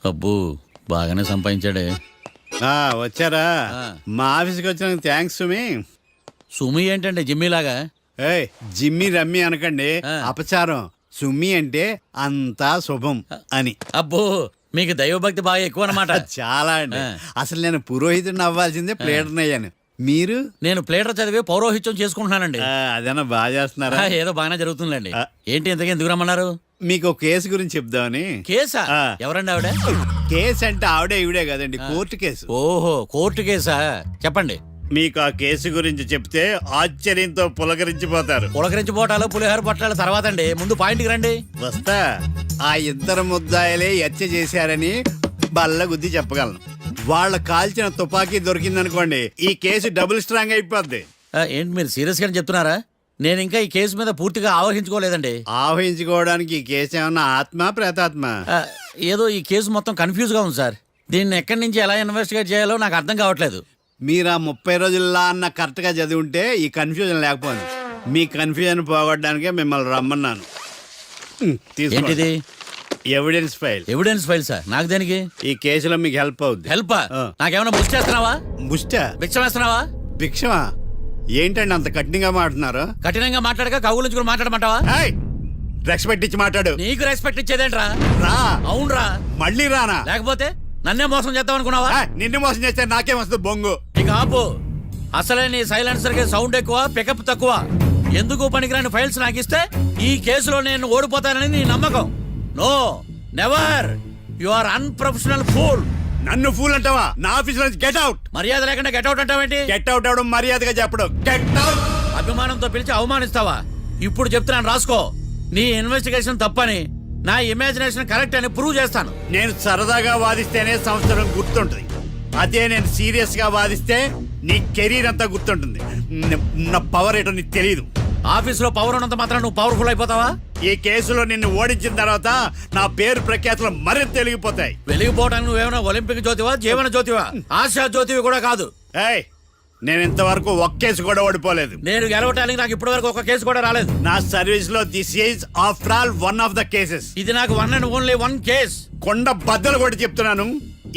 అబ్బో బాగానే సంపాదించాడే. వచ్చారా? మా ఆఫీస్కి వచ్చినందుకు థ్యాంక్స్ సుమి. సుమి ఏంటండి జిమ్మీలాగా? ఏయ్ జిమ్మి రమ్మి అనకండి, అపచారం. సుమి అంటే అంతా శుభం అని. అబ్బో మీకు దైవభక్తి బాగా ఎక్కువ అన్నమాట. చాలా అండి. అసలు నేను పురోహితుడిని అవ్వాల్సిందే ప్లేటర్ని అయ్యాను. మీరు? నేను ప్లేటర్ చదివి పౌరోహిత్యం చేసుకుంటున్నానండి. అదేనా బాగా చేస్తున్నారా? ఏదో బాగానే జరుగుతుందండి. ఏంటి ఇంతకీ ఎందుకు రమ్మన్నారు? మీకు ఒక కేసు గురించి చెప్దామని. కేసా? ఎవరండి ఆవిడ? కేసు అంటే ఆవిడే ఈవిడే కదండి, కోర్టు కేసు. ఓహో కోర్టు కేసా, చెప్పండి. మీకు ఆ కేసు గురించి చెప్తే ఆశ్చర్యంతో పులకరించిపోతారు. పులకరించిపోవటాలు పులిహోర పొట్టాల తర్వాత అండి, ముందు పాయింట్కి రండి. వస్తా. ఆ ఇద్దరు ముద్దాయలే హత్య చేశారని బల్ల గుద్ది చెప్పగలను. వాళ్ళ కాల్చిన తుపాకీ దొరికిందనుకోండి, ఈ కేసు డబుల్ స్ట్రాంగ్ అయిపోద్ది. ఏంటి మీరు సీరియస్ గా చెప్తున్నారా? నేను ఇంకా ఈ కేసు మీద పూర్తిగా ఆవహించుకోలేదండి. ఆవహించుకోవడానికి ఈ కేసు ఏమన్నా ఆత్మ ప్రేతాత్మ? ఏదో ఈ కేసు మొత్తం కన్ఫ్యూజ్ గా ఉంది సార్. దీన్ని ఎక్కడి నుంచి ఎలా ఇన్వెస్టిగేట్ చేయాలో నాకు అర్థం కావట్లేదు. మీరు ఆ 30 రోజుల్లో అన్న కరెక్ట్ గా చదివి ఉంటే ఈ కన్ఫ్యూజన్ లేకపోయింది. మీ కన్ఫ్యూజన్ పోగొట్టడానికే మిమ్మల్ని రమ్మన్నాను. ఏంటిది? Evidence file. Evidence file sir? నాకు దేనికి? ఈ కేసులో మీకు హెల్ప్ అవుద్ది. హెల్ప్? నాకేమైనా ముష్టి చేస్తున్నావా? ముష్ట? భిక్షం వేస్తున్నావా? భిక్షమా? ఏంటండి అంత కఠినంగా మాట్లాడుతున్నారు? కఠినంగా మాట్లాడక కవులు మాట్లాడమంటావా? రెస్పెక్ట్ ఇచ్చి మాట్లాడు. నీకు రెస్పెక్ట్ ఇచ్చేదేంట్రా? రా. అవునరా? మళ్ళీ రానా? లేకపోతే నన్నే మోసం చేద్దాం అనుకున్నావా? నిన్ను మోసం చేస్తే నాకేం వస్తుంది బొంగు? ఇక ఆపు. అసలే నీ సైలెన్సర్ కి సౌండ్ ఎక్కువ, పికప్ తక్కువ. ఎందుకు పనికిరాని ఫైల్స్ నాకు ఇస్తే ఈ కేసులో నేను ఓడిపోతానని నీ నమ్మకం. No, never. You are unprofessional fool. నన్ను ఫూల్ అంటావా? నా ఆఫీస్ నుంచి గెట్ అవుట్. మర్యాద లేకుండా గెట్ అవుట్ అంటావేంటి? గెట్ అవుట్ అవడం మర్యాదగా చెప్పడం. Get out. అభిమానంతో పిలిచి అవమానిస్తావా? ఇప్పుడు చెప్తున్నాను రాసుకో. నీ ఇన్వెస్టిగేషన్ తప్పని, నా ఇమాజినేషన్ కరెక్ట్ అని ప్రూవ్ చేస్తాను. నేను సరదాగా వాదిస్తేనే సంవత్సరం గుర్తుంటుంది. అదే నేను సీరియస్ గా వాదిస్తే నీ కెరీర్ అంతా గుర్తుంటుంది. నా పవర్ ఏంటో నీకు తెలియదు. ఆఫీస్ లో పవర్ ఉన్నంత మాత్రం నువ్వు పవర్ఫుల్ అయిపోతావా? ఈ కేసులో నిన్ను ఓడించిన తర్వాత నా పేరు ప్రఖ్యాతులు మరింత వెలిగిపోతాయి. వెలిగిపోవడానికి నువ్వేమైనా ఒలింపిక్ జ్యోతివా, జీవన జ్యోతివా? ఆశా జ్యోతివి కూడా కాదు. నేను ఇంతవరకు ఒక్క కేసు కూడా ఓడిపోలేదు. నేను గెలవటానికి నాకు ఇప్పటి వరకు ఒక కేసు కూడా రాలేదు. నా సర్వీస్ లో this is after all one of the cases. ఇది నాకు one and only one case. కొండ బద్దలు కొట్టి చెప్తున్నాను,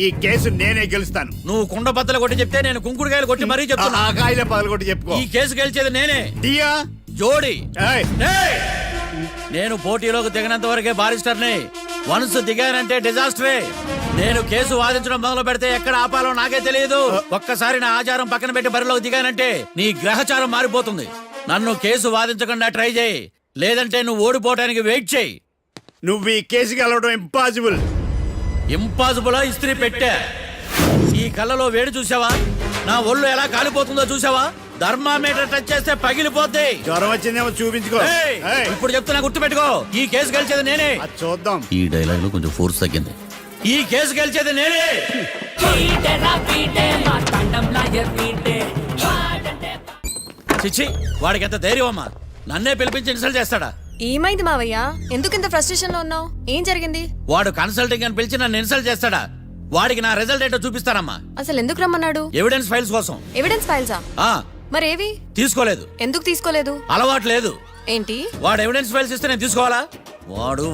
ఈ కేసు నేనే గెలుస్తాను. నువ్వు కుండ బద్దలు కొట్టి చెప్తే నేను కుంకుడుకాయలు కొట్టి మరీ చెప్తున్నా. ఆ కాయల పగలు కొట్టి చెప్పుకో. ఈ కేసు గెలిచేది నేనే. డియా జోడి. నేను పోటీలోకి దిగినంత వరకే బారిస్టర్ని. వన్స్ దిగానంటే డిజాస్టరే. నేను కేసు వాదించడం మొదలు పెడితే ఎక్కడ ఆపాలో నాకే తెలియదు. ఒక్కసారి నా ఆచారం పక్కన పెట్టి బరిలోకి దిగానంటే నీ గ్రహచారం మారిపోతుంది. నన్ను కేసు వాదించకుండా ట్రై చేయి, లేదంటే నువ్వు ఓడిపోవడానికి వెయిట్ చేయి. నువ్వు ఈ కేసు గెలవడం ఇంపాసిబుల్. ఇంపాసిబుల్? ఇస్త్రీ పెట్టా. ఈ కళ్ళలో వేడి చూసావా? నా ఒళ్ళు ఎలా కాలిపోతుందో చూసావా? థర్మామీటర్ టచ్ చేస్తే పగిలిపోద్ది. జ్వరం వచ్చిందేమో చూపించుకో. ఇప్పుడు చెప్తున్నా, గుర్తుపెట్టుకో. ఈ కేసు గెలిచేది నేనే. చూద్దాం. ఈ డైలాగ్ లో కొంచెం ఫోర్స్ తగ్గింది. ఈ కేసు గెలిచేది నేనే. చిచ్చి, వాడికి ఎంత ధైర్యం అమ్మా! నన్నే పిలిపించి ఇన్సల్ట్ చేస్తాడా? ఏమైంది మావయ్య? ఎందుకు ఇంత ఫ్రస్ట్రేషన్ లో ఉన్నావు? ఏం జరిగింది? వాడు కన్సల్టింగ్ అని పిలిచి నన్ను ఇన్సల్ట్ చేస్తాడా? వాడికి నా రిజల్ట్ ఏంటో చూపిస్తానమ్మా. అసలు ఎందుకు రమ్మన్నాడు? ఎవిడెన్స్ ఫైల్స్ కోసం. ఎవిడెన్స్ ఫైల్సా? మరేవి? తీసుకోలేదు. ఎందుకు తీసుకోలేదు? అలవాటు లేదు. ఏంటి? వాడు ఎవిడెన్స్ ఫైల్స్ ఇస్తే నేను తీసుకోవాలా?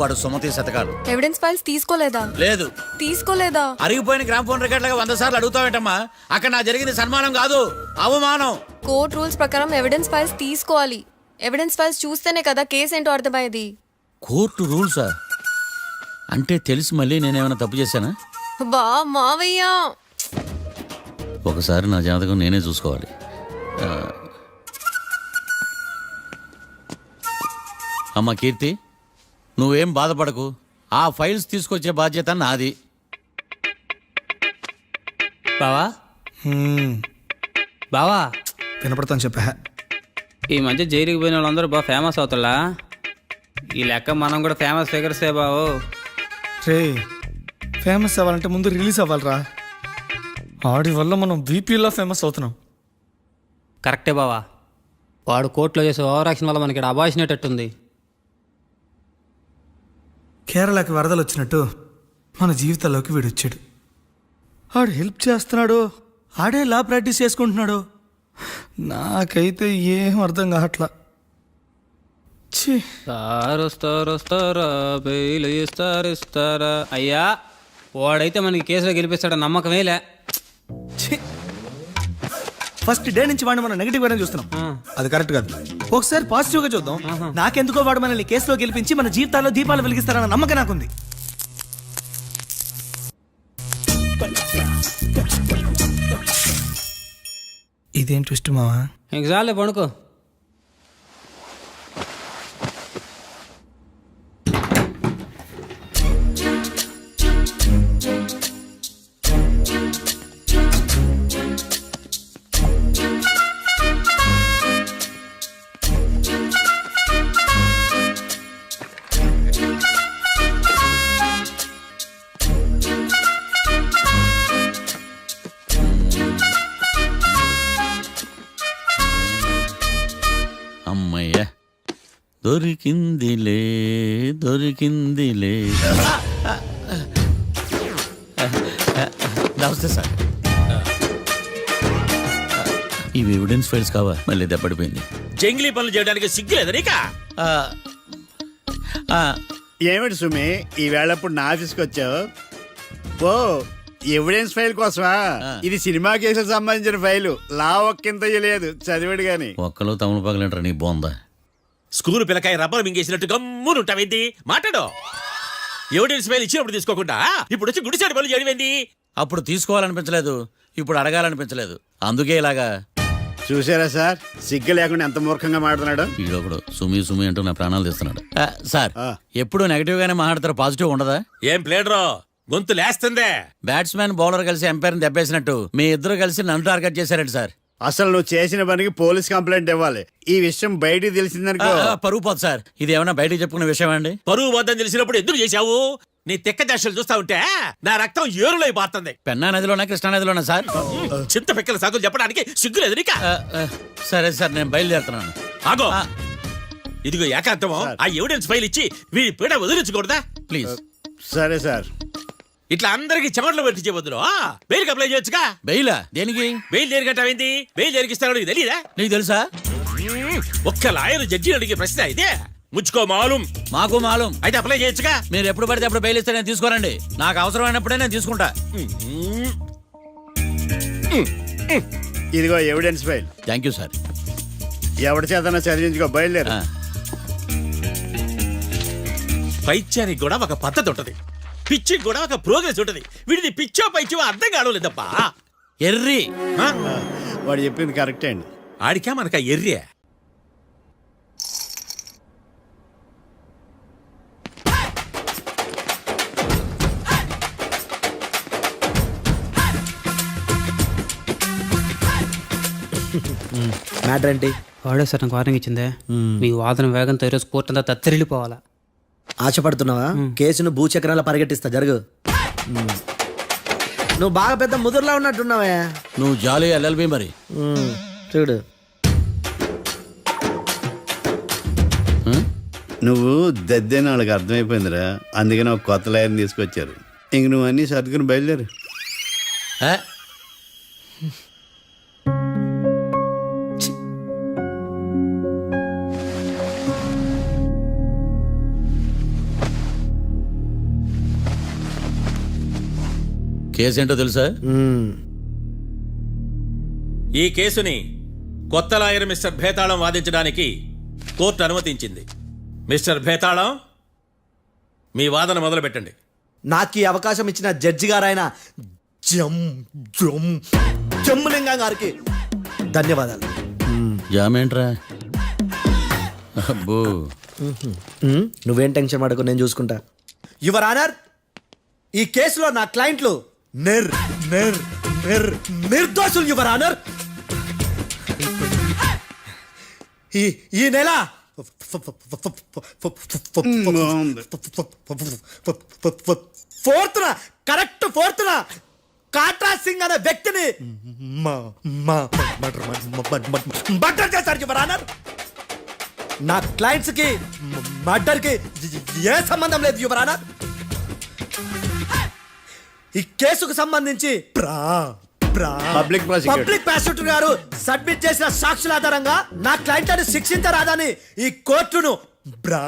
వాడు సుమతి శతకాలు. ఎవిడెన్స్ ఫైల్స్ తీసుకోలేదా? లేదు. తీసుకోలేదా? అరిగిపోయిన గ్రామ్ ఫోన్ రికార్డ్ లాగా 100 సార్లు అడుగుతావేంటమ్మా? అక్కడ నా జరిగింది సన్మానం కాదు, అవమానం. కోర్ట్ రూల్స్ ప్రకారం ఎవిడెన్స్ ఫైల్స్ తీసుకోవాలి. ఎవిడెన్స్ ఫైల్స్ చూస్తేనే కదా కేసు ఏంటో అర్థమయ్యేది. కోర్టు రూల్సా? అంటే తెలిసి మళ్ళీ నేనేమైనా తప్పు చేశానా? బా మావయ్య, ఒకసారి నా జాతకం నేనే చూసుకోవాలి. అమ్మ కీర్తి, నువ్వేం బాధపడకు. ఆ ఫైల్స్ తీసుకొచ్చే బాధ్యత నాది. బావా బావా వినపడతాను చెప్పా. ఈ మధ్య జైలుకి పోయిన వాళ్ళందరూ బాగా ఫేమస్ అవుతారా? ఈ లెక్క మనం కూడా ఫేమస్ ఫిగర్సే బావు. రే, ఫేమస్ అవ్వాలంటే ముందు రిలీజ్ అవ్వాలిరా. ఆడి వల్ల మనం వీపీలో ఫేమస్ అవుతున్నాం. కరెక్టే బావా. వాడు కోర్టులో చేసే ఓవర్ యాక్షన్ వల్ల మనకి అబాయిసినట్టుంది. కేరళకి వరదలు వచ్చినట్టు మన జీవితాల్లోకి వీడు వచ్చాడు. ఆడు హెల్ప్ చేస్తున్నాడు, ఆడే లా ప్రాక్టీస్ చేసుకుంటున్నాడు. నాకైతే ఏం అర్థం కావట్లా. ఇస్తారా బెయిల్ ఇస్తారా? అయ్యా వాడైతే మనకి కేసులో గెలిపిస్తాడని నమ్మకమేలే. ఫస్ట్ డే నుంచి వాడిని మనం నెగిటివ్ గానే చూస్తున్నాం. అది కరెక్ట్ కాదు. ఒకసారి పాజిటివ్ గా చూద్దాం. నాకెందుకో వాడు మనల్ని కేసులో గెలిపించి మన జీవితాల్లో దీపాలు వెలిగిస్తారన్న నమ్మకం నాకుంది. ఇదేం ట్విస్ట్ మావా? ఇంక చాలే పడుకో. అమ్మయ్య దొరికిందిలే దొరికిందిలే. నమస్తే సార్. ఇవి ఎవిడెన్స్ ఫైల్స్ కావా? మళ్ళీ దెబ్బడిపోయింది. జంగిలీ పనులు చేయడానికి సిగ్గులేదు నీకా? ఏమిటి సుమి ఈ వేళప్పుడు నా ఆఫీస్కి వచ్చావు? ఓ ఎవిడెన్స్ ఫైల్ కోసమా? ఇది సినిమా కేసులకు సంబంధించిన ఫైలు. లా ఒక్కింత లేదు, చదివాడు గాని. ఒక్కలో తమను పగలంటారా నీ బోందా? School పిల్లకాయ rubber మింగేసినట్టు గమ్మునుంటావేంది? మాట్లాడు. ఎవిడెన్స్ ఫైల్ ఇచ్చినప్పుడు తీసుకోకుండా ఇప్పుడు వచ్చి గుడిసాడు పనులు చేయడమేంది? అప్పుడు తీసుకోవాలనిపించలేదు, ఇప్పుడు అడగాలనిపించలేదు. అందుకే ఇలాగా. చూసారా సార్, సిగ్గు లేకుండా ఎంత మూర్ఖంగా మాట్లాడుతున్నాడు. వీడొకడు సుమి సుమి అంటూ నా ప్రాణాలు తీస్తున్నాడు. సార్, ఎప్పుడు నెగటివ్ గానే మాట్లాడతారు, పాజిటివ్ ఉండదా? ఏం ప్లేడరో గొంతు లేస్తుందే. బ్యాట్స్మెన్ బౌలర్ కలిసి ఎంపైర్ని దెబ్బేసినట్టు మీ ఇద్దరు కలిసి నన్ను టార్గెట్ చేశారండి సార్. అసలు నువ్వు చేసిన పనికి పోలీస్ కంప్లైంట్ ఇవ్వాలి. ఈ విషయం బయటికి తెలిసిందనుకో పరువు పోదు సార్. ఇది ఏమన్నా బయటకు చెప్పుకునే విషయం అండి? పరువు వద్దని తెలిసినప్పుడు ఎందుకు చేశావు? నీ తెక్క దశలు చూస్తా ఉంటే నా రక్తం ఏరులై పారుతుంది. పెన్నా నదిలోనా కృష్ణా నదిలోనా సార్? చింత పిక్కల సాగులు చెప్పడానికి సిగ్గులేదు నీకా? సరే సార్, నేను బయలుదేరుతున్నాను. ఆగో, ఇదిగో ఏకాంతమో ఆ ఎవిడెన్స్ ఫైల్ ఇచ్చి వీడి పీడ వదిలించకూడదా? ప్లీజ్. సరే సార్. ఇట్లా అందరికి చెమటలు పెట్టించే బదులు బెయిల్కి అప్లై చేయొచ్చుగా. బెయిలా? దేనికి? బెయిల్ దేనికంటావేంది? బెయిల్ దేనికిస్తాడో నీకు తెలీదా? నీకు తెలుసా? ఒక్క లాయర్ జడ్జి అడిగే ప్రశ్న అయితే ముచ్చుకో మాలూం. మాకు మాలూం. అయితే అప్లై చేయొచ్చుగా. మీరు ఎప్పుడు పడితే అప్పుడు బెయిల్ ఇస్తే నేను తీసుకోరండి. నాకు అవసరమైనప్పుడే నేను తీసుకుంటా. ఇదిగో evidence file. Thank you sir. ఎవరి చేతనా చదివించుకో, బయలుదేరు. పైత్యానికి కూడా ఒక పద్ధతి ఉంటది, పిచ్చికి కూడా ఒక ప్రోగ్రెస్ ఉంటది. వీడిది పిచ్చో పైచో అర్థం కావలేదప్పా. ఎర్రి. వాడు చెప్పింది కరెక్టే అండి. ఆడికా మనక ఎర్రే. మ్యాటర్ ఏంటి? వాడే సార్ నాకు వార్నింగ్ ఇచ్చిందే. మీ వాదన వేగంతో ఈరోజు కోర్టు అంతా తత్తరిల్లిపోవాలా. ఆశపడుతున్నావా? కేసును భూచక్రాల పరిగెట్టిస్తా, జరుగు. నువ్వు బాగా పెద్ద ముదురులా ఉన్నట్టున్నావే. నువ్వు జాలి ఎల్ఎల్బి మరి. చూడు, నువ్వు దద్దేని వాళ్ళకి అర్థమైపోయిందిరా. అందుకని ఒక కొత్త లాయర్ని తీసుకొచ్చారు. ఇంక నువ్వు అన్నీ సర్దుకుని బయలుదేరు. కేసు ఏంటో తెలుసా? ఈ కేసుని కొత్త లాయర్ మిస్టర్ భేతాళం వాదించడానికి కోర్టు అనుమతించింది. మిస్టర్ భేతాళం, మీ వాదన మొదలు పెట్టండి. నాకు ఈ అవకాశం ఇచ్చిన జడ్జి గారైన జమ్ములింగం గారికి ధన్యవాదాలు. జామేంట్రా? అబ్బో, నువ్వేం టెన్షన్ పడకు, నేను చూసుకుంటా. యువర్ ఆనర్, ఈ కేసులో నా క్లయింట్లు నిర్దోషులు యువర్ ఆనర్. ఈ నెల కరెక్ట్ ఫోర్త్న కాట్రా సింగ్ అనే వ్యక్తిని మర్డర్ చేశారు యువర్ ఆనర్. నా క్లయింట్స్ కి మర్డర్ కి ఏ సంబంధం లేదు యువర్ ఆనర్. ఈ కేసుకు సంబంధించి పబ్లిక్ ప్రాసిక్యూటర్ గారు సబ్మిట్ చేసిన సాక్షుల ఆధారంగా నా క్లయింట్లను శిక్షించరాదని ఈ కోర్టును బ్రా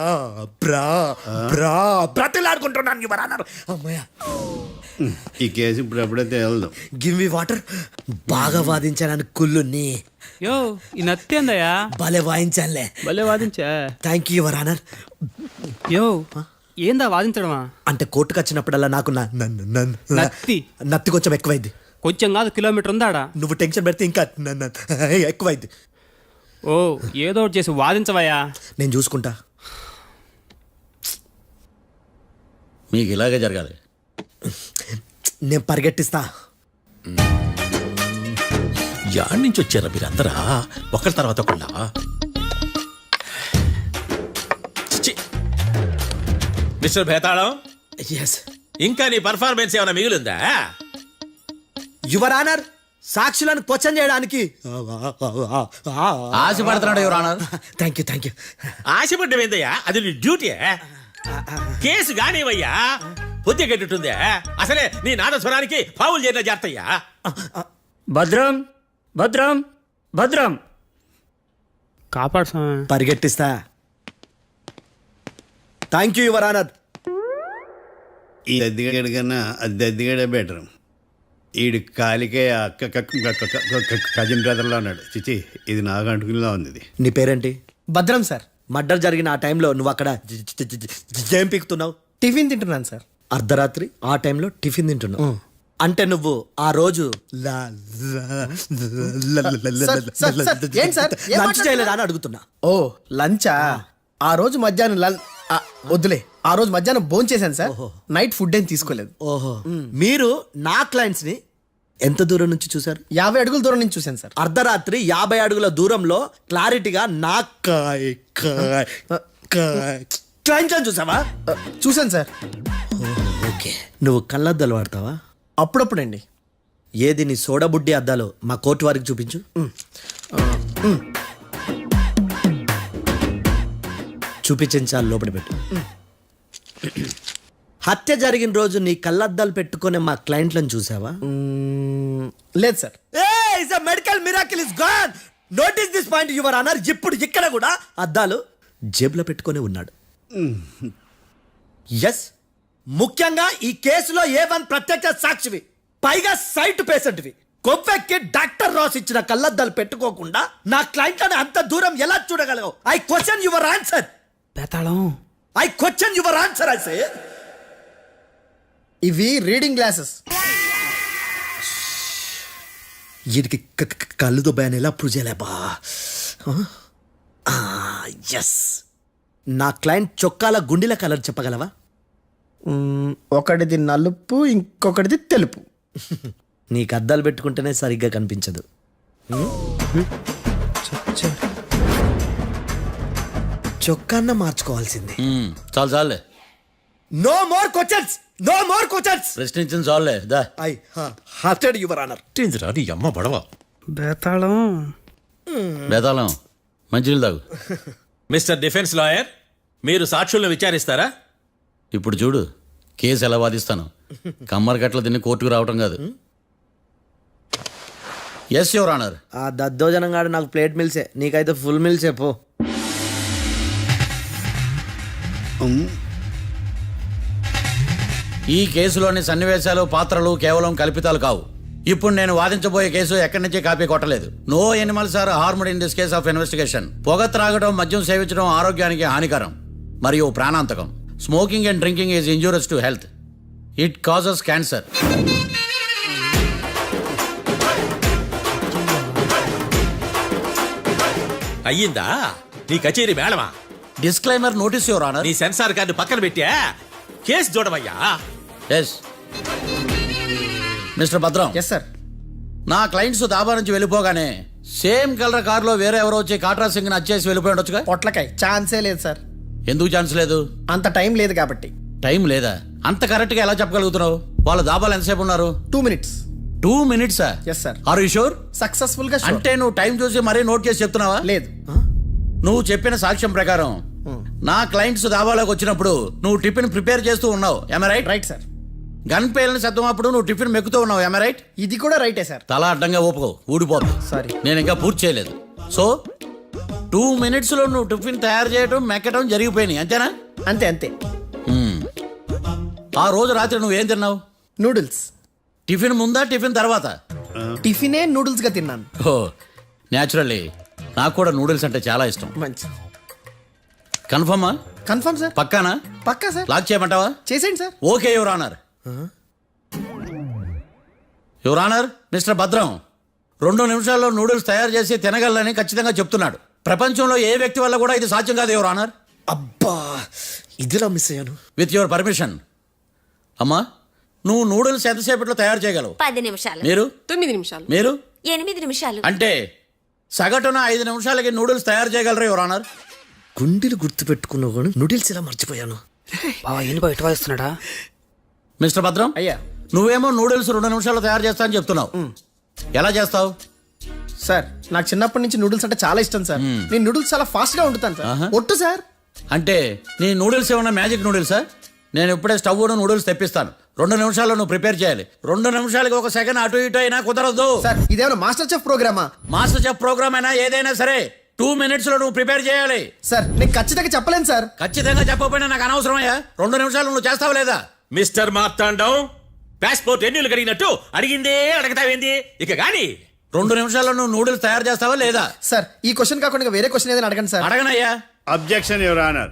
బ్రా బ్రా బ్రతిలాడుకుంటున్నాను యువర్ ఆనర్. అమ్మయ్య, ఈ కేసు ఇప్పుడు ఎప్పుడైతే వెళ్దాం. Give me water. బాగా వాదించాను కుళ్ళుని. యో ఈ నత్తేందయ్యా భలే వాయించానులే. భలే వాదించా. Thank you your honour. యో ఏందా వాదించడమా? అంటే కోర్టుకు వచ్చినప్పుడల్లా నాకు నత్తి. నత్తి కొంచెం ఎక్కువైంది. కొంచెం కాదు, కిలోమీటర్ ఉందాడా? నువ్వు టెన్షన్ పెడితే ఇంకా ఎక్కువైంది. ఓ ఏదో ఒకటి చేసి వాదించవయ్యా. నేను చూసుకుంటా. మీకు ఇలాగే జరగాలి. నేను పరిగెట్టిస్తా. యాడ్ నుంచి వచ్చారా మీరందరా ఒకరి తర్వాత ఒకళ్ళ? ఛీ! మిస్టర్ భేతాళం, ఎస్ ఇంకా నీ పర్ఫార్మెన్స్ ఏమైనా మిగిలిందా? యువర్ ఆనర్, సాక్షులను క్వశ్చన్ చేయడానికి. ఆశపడుతున్నాడు యువర్ ఆనర్. Thank you. ఆశపడ్డం ఏందయ్యా? అది నీ డ్యూటీ. కేసు గానివయ్యా, బుద్ధి గట్టుందే. అసలే నీ నాదస్వరానికి పావులు చేరిన జాతయ్యా. భద్రం భద్రం భద్రం. కాపాడు స్వామి. పరిగెట్టిస్తా. Thank you your honour. ఈ దద్దిగాడి కన్నా అది దద్దిగాడే బెటర్. ఈడు కాలికే కజిన్ బ్రదర్లో అన్నాడు. చిచి, ఇది నాకు అంటుకునిలా ఉంది. ఇది నీ పేరేంటి? భద్రం సార్. మర్డర్ జరిగిన ఆ టైంలో నువ్వు అక్కడ ఏం పీకుతున్నావు? టిఫిన్ తింటున్నాను సార్. అర్ధరాత్రి ఆ టైంలో టిఫిన్ తింటున్నావు అంటే నువ్వు ఆ రోజు ఏంటి సార్? ఏం లంచ్ చేయలేదా అని అడుగుతున్నా. ఓ లంచా? ఆ రోజు మధ్యాహ్నం వద్దులే, ఆ రోజు మధ్యాహ్నం భోంచేశాను సార్. నైట్ ఫుడ్ ఏం తీసుకోలేదు. ఓహో, మీరు నా క్లయింట్స్ ని ఎంత దూరం నుంచి చూసారు? 50 అడుగుల దూరం నుంచి చూశాను సార్. అర్ధరాత్రి 50 అడుగుల దూరంలో క్లారిటీగా నా క్లయింట్స్ అని చూసావా? చూశాను సార్. ఓకే, నువ్వు కళ్ళద్దాలు వాడతావా? అప్పుడప్పుడండి. ఏది నీ సోడబుడ్డి అద్దాలు మా కోర్టు వారికి చూపించు. చూపించాలి, లోపల పెట్టు. హత్య జరిగిన రోజు నీ కళ్ళద్దాలు పెట్టుకునే మా క్లయింట్లను చూసావా? లేదు sir. Medical miracle is gone. Notice this point your honour. ఇప్పుడు ఇక్కడ కూడా అద్దాలు జేబులో పెట్టుకొని ఉన్నాడు. ఎస్, ముఖ్యంగా ఈ కేసులో A1 ప్రత్యక్ష సాక్షివి, పైగా సైట్ పేషెంట్వి. కొవ్వెక్కి డాక్టర్ రాస్ ఇచ్చిన కళ్ళద్దాలు పెట్టుకోకుండా నా క్లయింట్లను అంత దూరం ఎలా చూడగలవు? I question your answer. బేతాళం. I question your answer. I say ఇవి రీడింగ్ గ్లాసెస్. వీటికి కళ్ళు దుబ్బాయని ఎలా ప్రూవ్ చేయలేబా? ఎస్, నా క్లయింట్ చొక్కాల గుండెల కలర్ చెప్పగలవా? ఒకటిది నలుపు, ఇంకొకటిది తెలుపు. నీకు అద్దాలు పెట్టుకుంటేనే సరిగ్గా కనిపించదు. చొక్కాన్న మార్చుకోవాల్సింది. చాలు చాలులే, no more questions, no more questions. ప్రశ్నించిన చాలులే. దా ఐ హార్టెడ్ యువర్ ఆనర్. నీ అమ్మ పడవ. బేతాళం. బేతాళం, మంచినీళ్ళు తాగు. మిస్టర్ డిఫెన్స్ లాయర్, మీరు సాక్షులను విచారిస్తారా? ఇప్పుడు చూడు కేసు ఎలా వాదిస్తాను. కమ్మరి గట్ల తిని కోర్టుకు రావటం కాదు. Yes your honour. ఆ దద్దోజనం గాడు నాకు ప్లేట్ మిల్సే, నీకైతే ఫుల్ మిల్సే పో. ఈ కేసులోని సన్నివేశాలు, పాత్రలు కేవలం కల్పితాలు కావు. ఇప్పుడు నేను వాదించబోయే కేసు ఎక్కడి నుంచి కాపీ కొట్టలేదు. No animals are harmed in this case of investigation. పొగ త్రాగడం, మద్యం సేవించడం ఆరోగ్యానికి హానికరం మరియు ప్రాణాంతకం. Smoking and drinking is injurious to health. It causes cancer. అయ్యిందా నీ కచేరీ మేడమా? Disclaimer notice your honour. నీ సెన్సార్ కార్డు పక్కన పెట్టా కేసు చూడవయ్యా. Yes mister Bhadram. Yes sir. నా క్లయింట్స్ దాబా నుంచి వెళ్ళిపోగానే సేమ్ కలర్ కారులో వేరే ఎవరో వచ్చి కాట్రా సింగ్ వచ్చేసి వెళ్ళిపోయి ఉండొచ్చుగా. పొట్లకాయ ఛాన్సే లేదు సార్. ఎందుకు ఛాన్స్ లేదు? అంత టైం లేదు కాబట్టి. టైం లేదా? అంత కరెక్ట్ గా ఎలా చెప్పగలుగుతున్నావు? వాళ్ళ దాబాలు ఎంతసేపు ఉన్నారు? 2 minutes. 2 minutes? Yes sir. Are you sure? Successful గా sure. అంటే నువ్వు టైం చూసి మరీ నోట్ చేసి చెప్తున్నావా? లేదు. నువ్వు చెప్పిన సాక్ష్యం ప్రకారం నా క్లయింట్స్ దాబాలోకి వచ్చినప్పుడు నువ్వు టిఫిన్ ప్రిపేర్ చేస్తూ ఉన్నావు. am I right? Right sir. Gun పేలిన శబ్దం అప్పుడు నువ్వు టిఫిన్ మెక్కుతూ ఉన్నావు. am I right? ఇది కూడా రైటే సార్. తల అడ్డంగా ఊపుకో, ఊడిపోతుంది. సారీ. నేను ఇంకా పూర్తి చేయలేదు. సో 2 minutes లో నువ్వు టిఫిన్ తయారు చేయడం మెక్కడం జరిగిపోయినాయి అంతేనా? అంతే అంతే. ఆ రోజు రాత్రి నువ్వేం తిన్నావు? నూడిల్స్. టిఫిన్ ముందా టిఫిన్ తర్వాత? టిఫినే నూడిల్స్ గా తిన్నాను. ఓ న్యాచురల్లీ నాకు కూడా నూడిల్స్ అంటే చాలా ఇష్టం. మంచి. కన్ఫర్మా? Confirm sir. పక్కానా? పక్కా సార్. లాక్ చేయమంటావా? చేసేయండి sir. Okay your honour. Your honour, mister Bhadram 2 నిమిషాల్లో నూడిల్స్ తయారు చేసి తినగలని ఖచ్చితంగా చెప్తున్నాడు. ప్రపంచంలో ఏ వ్యక్తి వల్ల కూడా ఇది సాధ్యం కాదు యువర్ ఆనర్. అబ్బా ఇదిలా మిస్ అయ్యాను. With your permission. అమ్మా, నువ్వు నూడిల్స్ ఎంతసేపట్లో తయారు చేయగలవు? 10 నిమిషాలు. మీరు? 9 నిమిషాలు. మీరు? 8 నిమిషాలు. అంటే సగటున 5 నిమిషాలకి నూడిల్స్ తయారు చేయగలరు యువర్ ఆనర్. గుండెలు గుర్తు పెట్టుకున్నావు కానీ నూడిల్స్ ఇలా మర్చిపోయాను. బావా ఏంటి బావ ఇటు వాయిస్తున్నాడా? మిస్టర్ భద్రం, అయ్యా. నువ్వేమో నూడిల్స్ 2 నిమిషాల్లో తయారు చేస్తా అని చెప్తున్నావు. ఎలా చేస్తావు? సార్ నాకు చిన్నప్పటి నుంచి నూడిల్స్ అంటే చాలా ఇష్టం సార్. నేను నూడిల్స్ చాలా ఫాస్ట్ గా వండుతాను సార్. ఒట్టు సార్. అంటే నీ నూడిల్స్ ఏమన్నా మ్యాజిక్ నూడిల్సా? నేను ఇప్పుడే స్టవ్ నూడిల్స్ తెప్పిస్తాను. 2 నిమిషాల్లో నువ్వు ప్రిపేర్ చేయాలి. 2 నిమిషాలకి 1 సెకండ్ అటు ఇటు అయినా కుదరదు. సార్ ఇదేమైనా మాస్టర్ చెఫ్ ప్రోగ్రామా? మాస్టర్ చెఫ్ ప్రోగ్రామ్ అయినా ఏదైనా సరే 2 minutes లో నువ్వు ప్రిపేర్ చేయాలి. సార్ నేను ఖచ్చితంగా చెప్పలేను సార్. ఖచ్చితంగా చెప్పకపోయినా నాకు అనవసరమయ్యా. 2 నిమిషాలు నువ్వు చేస్తావు లేదా? మిస్టర్ మార్తాండం, పాస్పోర్ట్ ఎన్నిలు కడిగినట్టు అడిగిందే అడగతావేంది? ఇక గాని 2 నిమిషాల్లో నువ్వు నూడిల్స్ తయారు చేస్తావా లేదా? సార్ ఈ క్వశ్చన్ కాకుండా ఇంకా వేరే క్వశ్చన్ ఏదైనా అడగండి సార్. అడగనయ్యా. Objection your honour.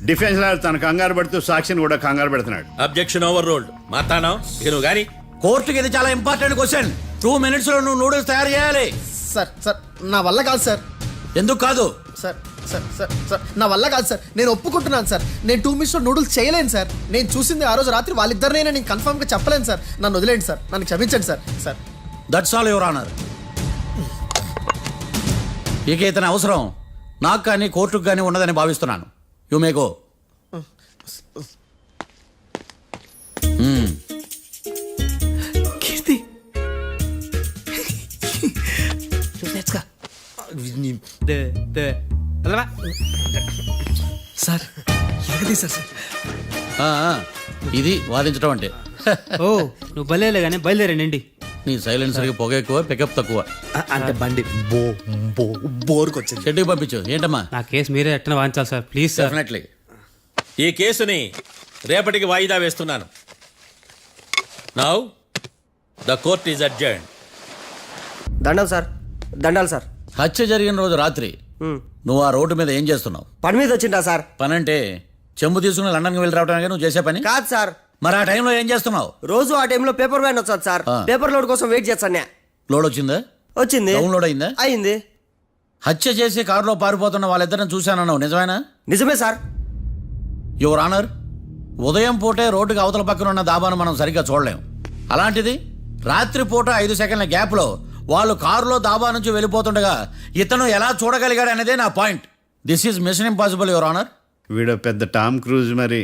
Defence lawyer తన కంగారు పడుతూ సాక్షిని కూడా కంగారు పెడుతున్నాడు. Objection over rolled. మార్తాండం, ఇక నువ్వు గాని. కోర్టుకి ఇది చాలా ఇంపార్టెంట్ క్వశ్చన్. 2 minutes లో నువ్వు నూడిల్స్ తయారు చేయాలి. సార్ సార్ నా వల్ల కాదు సార్. ఎందుకు కాదు? సార్ సార్ సార్ సార్ నా వల్ల కాదు సార్. నేను ఒప్పుకుంటున్నాను సార్. నేను 2 minutes లో నూడిల్స్ చేయలేను సార్. నేను చూసింది ఆ రోజు రాత్రి వాళ్ళిద్దరినే నేను కన్ఫర్మ్ గా చెప్పలేను సార్. నన్ను వదిలేండి సార్. నన్ను క్షమించండి sir. Sir that's all your honour. ఇక ఇతని అవసరం నాకు కానీ కోర్టుకు కానీ ఉండదని భావిస్తున్నాను. You may go. Keerthi sir ఎలాగదీశారు సార్? ఇది వాదించడం అంటే. ఓ నువ్వు బయలుదేరలే కానీ బయలుదేరండి. నీ సైలెన్సర్కి పొగ ఎక్కువ, పికప్ తక్కువ. అంటే బండి బోర్కి వచ్చింది. షెడ్యూల్ పంపించు. ఏంటమ్మా? నా కేసు మీరే ఎట్టన వాయించాలి సార్ ప్లీజ్ సార్. డెఫినెట్లీ. ఈ కేసుని రేపటికి వాయిదా వేస్తున్నాను. Now the court is adjourned. దండాలు సార్, దండాలు సార్. హత్య జరిగిన రోజు రాత్రి నువ్వు ఆ రోడ్డు మీద ఏం చేస్తున్నావు? పని మీద వచ్చిందా సార్? పని అంటే చెంబు తీసుకుని లండన్కి వెళ్ళి రావడానికి నువ్వు చేసే పని కాదు సార్. మరి ఆ టైంలో ఏం చేస్తున్నావు? రోజు ఆ టైంలో పేపర్ వ్యాన్ వచ్చాది సార్. పేపర్ లోడ్ కోసం వెయిట్ చేస్తాను. లోడ్ వచ్చిందా? వచ్చింది. డౌన్లోడ్ అయిందా? అయింది. హత్య చేసి కారులో పారిపోతున్న వాళ్ళిద్దరిని చూశానన్నావు, నిజమేనా? నిజమే సార్. యువర్ ఆనర్, ఉదయం పూటే రోడ్డుకి అవతల పక్కన ఉన్న దాబాను మనం సరిగ్గా చూడలేం. అలాంటిది రాత్రి పూట 5 సెకండ్ల గ్యాప్లో వాళ్ళు కారులో దాబా నుంచి వెళ్ళిపోతుండగా ఇతను ఎలా చూడగలిగాడు అనేదే నా point. This is mission impossible your honour. వీడు పెద్ద టామ్ క్రూజ్ మరి.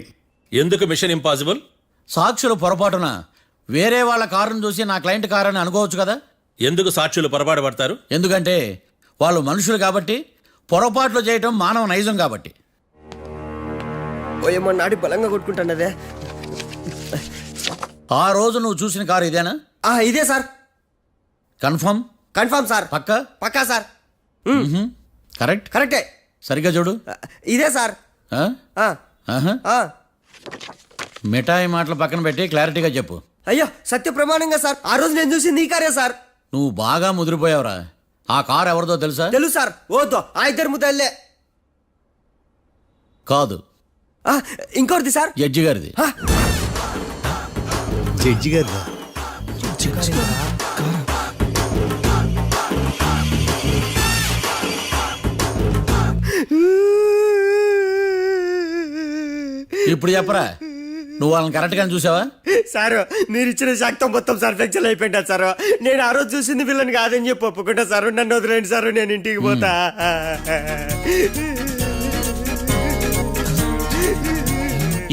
ఎందుకు మిషన్ ఇంపాసిబుల్? సాక్షులు పొరపాటున వేరే వాళ్ళ కారును చూసి నా క్లయింట్ కారు అని అనుకోవచ్చు కదా. ఎందుకు సాక్షులు పొరపాటు పడతారు? ఎందుకంటే వాళ్ళు మనుషులు కాబట్టి, పొరపాట్లు చేయటం మానవ నైజం కాబట్టి. ఓ ఏమో నాడి బలంగా కొట్టుకుంటానదే. ఆ రోజు నువ్వు చూసిన కారు ఇదేనా? ఇదే సార్. కన్ఫర్మ్? Confirm sir. పక్కా? పక్కా సార్. కరెక్ట్? కరెక్టే. సరిగ్గా చూడు. ఇదే సార్. మిఠాయి మాటలు పక్కన పెట్టి క్లారిటీగా చెప్పు. అయ్యో సత్య ప్రమాణంగా సార్, ఆ రోజు నేను చూసింది ఈ కారే సార్. నువ్వు బాగా ముదిరిపోయావురా. ఆ కారు ఎవరిదో తెలుసా? తెలుసు సార్. ఓతో ఆ ఇద్దరు ముద్దల్లే. కాదు, ఇంకోటిది సార్. జడ్జి గారిది. జడ్జి గారు ఇప్పుడు చెప్పరా, నువ్వు వాళ్ళని కరెక్ట్ గానే చూసావా? సార్ మీరు ఇచ్చిన శాక్తం మొత్తం సార్ ఫ్లెక్చర్ అయిపోయింటా సార్. నేను ఆ రోజు చూసింది వీళ్ళని కాదని చెప్పి ఒప్పుకుంటా సార్. నన్ను వదిలేండి సార్, నేను ఇంటికి పోతా.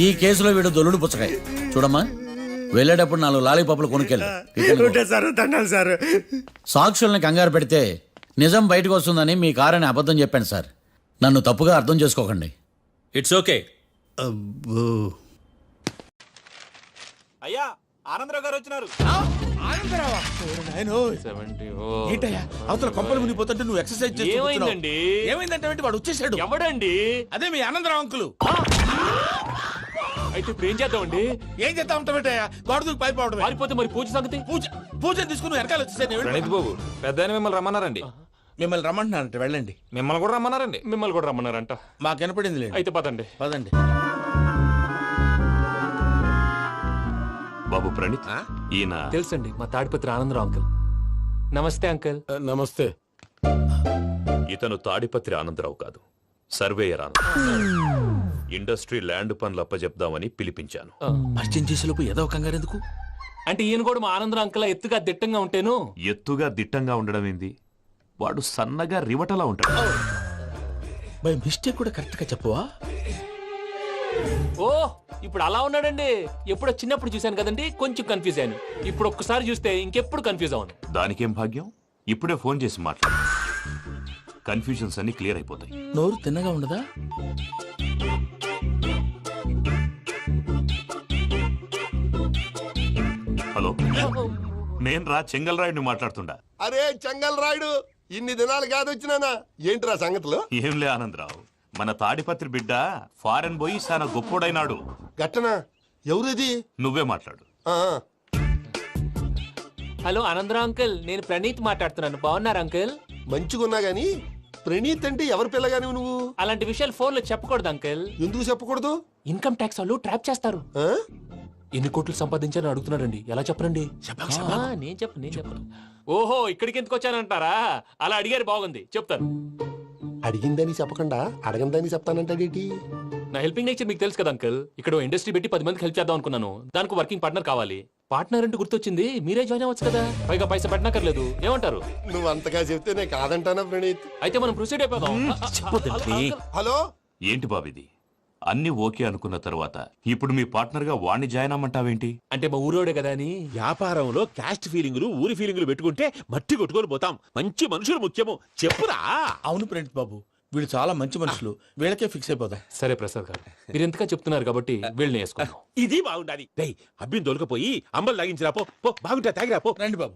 ఈ కేసులో వీడు దొల్లుడు పుచ్చకాయ. చూడమ్మా, వెళ్ళేటప్పుడు 4 లాలీపాపులు కొనుక్కెళ్ళు. Sir దండాలి sir. సాక్షుల్ని కంగారు పెడితే నిజం బయటకు వస్తుందని మీ కారని అబద్ధం చెప్పాను సార్. నన్ను తప్పుగా అర్థం చేసుకోకండి. It's okay. అబ్బో. అయ్యా ఆనందరావు గారు వచ్చినారు. ఏంటయ్యా అవతల కొంపలు మునిగిపోతుంటే నువ్వు ఎక్సర్సైజ్ చేస్తూ ఏమైందండి? ఏమైందంటే వాడు వచ్చేసాడు. ఎవడండి? అదే మీ ఆనందరావు అంకులు. అయితే ఇప్పుడు ఏం చేద్దామండి? ఏం చేస్తా ఉంటావేటయ్యా, గోడ దూకి పైపోవడమే. పారిపోతే మరి పూజ సంగతి? పూజ తీసుకుని వెనకాల వచ్చేసాను. ప్రణీత్ బాబు పెద్ద మిమ్మల్ని రమ్మన్నారండి. మిమ్మల్ని రమ్మంటున్నారంట, వెళ్ళండి. మిమ్మల్ని కూడా రమ్మన్నారండి. మిమ్మల్ని కూడా రమ్మన్నారంట. మాకు వినపడింది లేదు. అయితే పదండి. పదండి. బాబు ప్రణీత్, ఈయన తెలుసండి, మా తాడిపత్రి ఆనందరావు అంకుల్. నమస్తే అంకుల్. నమస్తే. ఇతను తాడిపత్రి ఆనందరావు కాదు, సర్వేయర్ ఆనందరావు. ఇండస్ట్రీ ల్యాండ్ పనులు అప్పజెప్దామని పిలిపించాను. పరిచయం చేసేలోపు ఏదో కంగారు ఎందుకు? అంటే ఈయన కూడా మా ఆనందరావు అంకుల్ ఎత్తుగా దిట్టంగా ఉంటేను. ఎత్తుగా దిట్టంగా ఉండడం ఏంది, వాడు సన్నగా రివటలా ఉంటాడు. బై మిస్టేక్ కూడా కరెక్ట్ గా చెప్పవా? ఓ ఇప్పుడు అలా ఉన్నాడండి. ఎప్పుడో చిన్నప్పుడు చూశాను కదండి, కొంచెం కన్ఫ్యూజ్ అయ్యాను. ఇప్పుడు ఒక్కసారి చూస్తే ఇంకెప్పుడు కన్ఫ్యూజ్ అవ్వను. దానికేం భాగ్యం, ఇప్పుడే ఫోన్ చేసి మాట్లాడు. కన్ఫ్యూజన్స్ అన్ని క్లియర్ అయిపోతాయి. నోరు తిన్నగా ఉండదా? హలో, నేను రా చెంగల్రాయుడిని మాట్లాడుతుండా. అరే చెంగల్ రాయుడు, ఇన్ని దినాలు కాదు వచ్చినానా? ఏంట్రా సంగతులు? ఏంలే ఆనందరావు, మన తాడిపత్రి బిడ్డ ఫారెన్ పోయి చాలా గొప్పోడైనాడు. గట్టనా? ఎవరిది? నువ్వే మాట్లాడు. ఆ, హలో ఆనందరావు అంకుల్, నేను ప్రణీత్ మాట్లాడుతున్నాను. బాగున్నారు అంకుల్? మంచిగున్నా గాని ప్రణీత్ అంటే ఎవరి పిల్లగాని నువ్వు? అలాంటి విషయాలు ఫోన్ లో చెప్పకూడదు అంకుల్. ఎందుకు చెప్పకూడదు? ఇన్కమ్ ట్యాక్స్ వాళ్ళు ట్రాప్ చేస్తారు. ఆ? ఎన్ని కోట్లు సంపాదించాలని అడుగుతున్నారండి. ఎలా చెప్పరండి? నేను చెప్పను. ఓహో, ఇక్కడికి ఎందుకు వచ్చానంటారా? అలా అడిగారు, బాగుంది, చెప్తాను. అడిగిందని చెప్పకుండా అడగందని చెప్తానంటాడేటి? నా హెల్పింగ్ నేచర్ మీకు తెలుసు కదా అంకుల్. ఇక్కడ ఇండస్ట్రీ పెట్టి 10 మందికి హెల్ప్ చేద్దాం అనుకున్నాను. దానికి వర్కింగ్ పార్ట్నర్ కావాలి. పార్ట్నర్ అంటే గుర్తొచ్చింది, మీరే జాయిన్ అవ్వచ్చు కదా. పైగా పైసా పెట్టనక్కర్లేదు. ఏమంటారు? నువ్వు అంతగా చెప్తే నేను కాదంటానా ప్రణీత్? అయితే మనం ప్రొసీడ్ అయిపోదాం. హలో, ఏంటి బాబిది, అన్ని ఓకే అనుకున్న తర్వాత ఇప్పుడు మీ పార్ట్నర్ గా వాణ్ణి జాయిన్ అమ్మంటావేంటి? అంటే మా ఊరోడే కదా అని. వ్యాపారంలో క్యాస్ట్ ఫీలింగులు, ఊరి ఫీలింగులు పెట్టుకుంటే మట్టి కొట్టుకొని పోతాం. మంచి మనుషులు ముఖ్యము. చెప్పురా. అవును ప్రణీత్ బాబు, వీళ్ళు చాలా మంచి మనుషులు. వీళ్ళకే ఫిక్స్ అయిపోతాం. సరే ప్రసాద్ గారు, మీరు ఎంతగా చెప్తున్నారు కాబట్టి వీళ్ళని వేసుకున్నాం. ఇది బాగుండాలి. డేయ్, అబ్బిని దొలకపోయి అంబలు లాగించిరా పో. బాగుంటా, తాగిరా పో. రండి బాబు,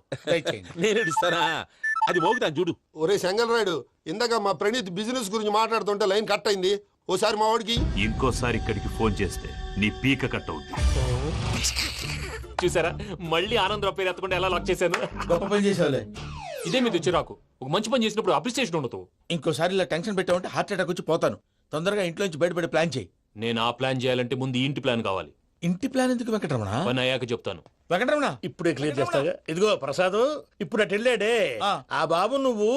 నేను ఇస్తానా? అది మోగుతాను చూడు. ఒరే చెంగల్ రాయుడు, ఇందాక మా ప్రణీత్ బిజినెస్ గురించి మాట్లాడుతుంటే లైన్ కట్ అయింది. ఓసారి మా వాడికి ఇంకోసారి ఇక్కడికి ఫోన్ చేస్తే నీ పీక కట్ అవుతుంది. చూసారా, మళ్ళీ ఆనందరావు పేరు ఎత్తకుండా ఎలా లాక్ చేశాను. గొప్ప పని చేసేవాళ్ళే. ఇదే మీద చిరాకు. ఒక మంచి పని చేసినప్పుడు అప్రిసియేషన్ ఉండదు. ఇంకోసారి ఇలా టెన్షన్ పెట్టామంటే హార్ట్ అటాక్ వచ్చి పోతాను. తొందరగా ఇంట్లో నుంచి బయటపడే ప్లాన్ చేయి. నేను ఆ ప్లాన్ చేయాలంటే ముందు ఇంటి ప్లాన్ కావాలి. ఇంటి ప్లాన్ ఎందుకు వెంకటరమణ? పని అయ్యాక చెప్తాను. వెంకటరమణ ఇప్పుడే క్లియర్ చేస్తాగా. ఇదిగో ప్రసాద్, ఇప్పుడు అటు వెళ్ళాడే ఆ బాబు, నువ్వు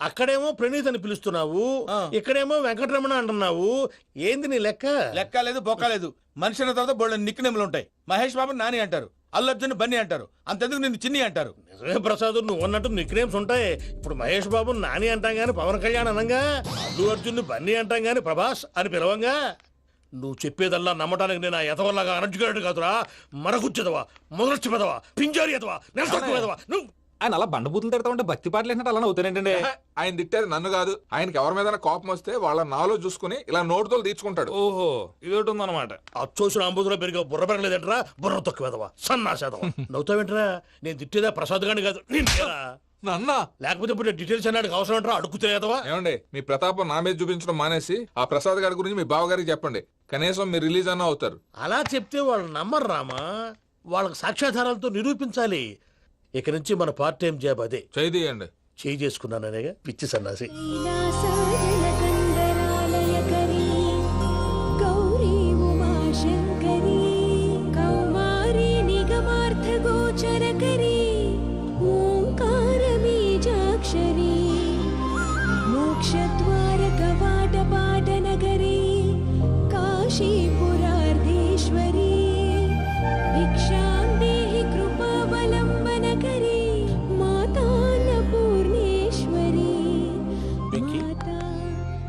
అక్కడేమో ప్రణీత్ అని పిలుస్తున్నావు, ఇక్కడేమో వెంకటరమణ అంటున్నావు. ఏంది నీ లెక్క? లెక్క లేదు, బొక్క లేదు. మనిషి అన్న తర్వాత బోళ్ళ నిక్నెములు ఉంటాయి. మహేష్ బాబు నాని అంటారు, అల్లు అర్జున్ బన్నీ అంటారు, అంతెందుకు నిన్ను చిన్ని అంటారు. నిజమే ప్రసాద్, నువ్వు అన్నట్టు నిక్ నేమ్స్ ఉంటాయి. ఇప్పుడు మహేష్ బాబు నాని అంటాం గాని పవన్ కళ్యాణ్ అనంగా, అల్లు అర్జున్ బన్నీ అంటాం గాని ప్రభాస్ అని పిలవంగా. నువ్వు చెప్పేదల్లా నమ్మటానికి నేను ఆ ఎతవల్లాగా అనర్జుకేటెడ్ కాదురా. మరగుచ్చదవా, మొదలచ్చి పెదవా, పింజారి ఎదవా, నెలసొక్కుదవా నువ్వు. ఆయన అలా బండబూతులు తిడతా ఉంటే భక్తి పాటలు ఏంటంటే అలా అవుతానంటే. ఆయన తిట్టేది నన్ను కాదు, ఆయనకి ఎవరి మీద కోపం వస్తే వాళ్ళ నాలో చూసుకుని ఇలా నోటుతో తీర్చుకుంటాడు. ఓహో, ఇదొకటి ఉందన్నమాట. అచ్చోసిన అంబుధులో పెరిగే బుర్ర పెరగలేదంటరా, బుర్ర తొక్కువేదవా, సన్నాసేదవా. నవ్వుతావేంట్రా? నేను తిట్టేదా ప్రసాద్ గాని కాదు, నిన్నేరా. నన్నా? లేకపోతే ఇప్పుడు డీటెయిల్స్ అన్నాడు అవసరం అంటారా? అడుగుతాయేదవా. ఏమండి, మీ ప్రతాపం నా మీద చూపించడం మానేసి ఆ ప్రసాద్ గారి గురించి మీ బావగారికి చెప్పండి. కనీసం మీరు రిలీజ్ అన్న అవుతారు. అలా చెప్తే వాళ్ళు నమ్మరు రామా. వాళ్ళకి సాక్ష్యాధారాలతో నిరూపించాలి. ఇక నుంచి మన పార్ట్ టైం జాబ్ అదే. చేయండి. చేయి చేసుకున్నాననేగా పిచ్చి సన్నాసి.